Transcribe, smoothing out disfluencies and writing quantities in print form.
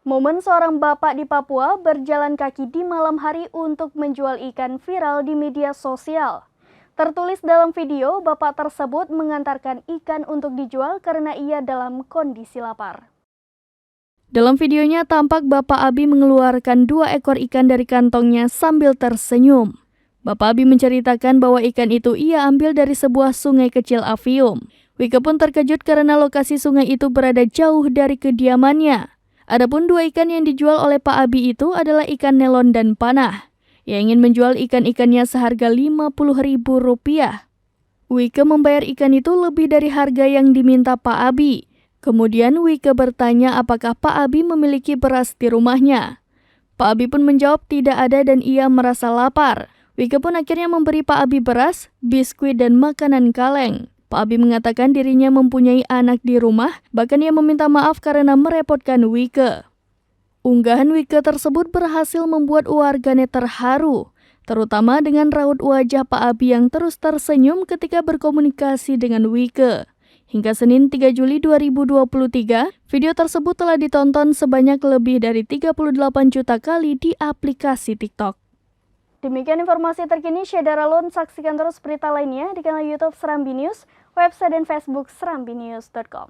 Momen seorang bapak di Papua berjalan kaki di malam hari untuk menjual ikan viral di media sosial. Tertulis dalam video, bapak tersebut mengantarkan ikan untuk dijual karena ia dalam kondisi lapar. Dalam videonya tampak Bapak Abi mengeluarkan 2 ekor ikan dari kantongnya sambil tersenyum. Bapak Abi menceritakan bahwa ikan itu ia ambil dari sebuah sungai kecil Avium. Wike pun terkejut karena lokasi sungai itu berada jauh dari kediamannya. Adapun 2 ikan yang dijual oleh Pak Abi itu adalah ikan nelon dan panah. Ia ingin menjual ikan-ikannya seharga Rp50.000. Wike membayar ikan itu lebih dari harga yang diminta Pak Abi. Kemudian Wike bertanya apakah Pak Abi memiliki beras di rumahnya. Pak Abi pun menjawab tidak ada dan ia merasa lapar. Wike pun akhirnya memberi Pak Abi beras, biskuit, dan makanan kaleng. Pak Abi mengatakan dirinya mempunyai anak di rumah, bahkan ia meminta maaf karena merepotkan Wike. Unggahan Wike tersebut berhasil membuat warganet terharu, terutama dengan raut wajah Pak Abi yang terus tersenyum ketika berkomunikasi dengan Wike. Hingga Senin 3 Juli 2023, video tersebut telah ditonton sebanyak lebih dari 38 juta kali di aplikasi TikTok. Demikian informasi terkini, Syedara Lun. Saksikan terus berita lainnya di kanal YouTube Serambi News, website dan Facebook serambinews.com.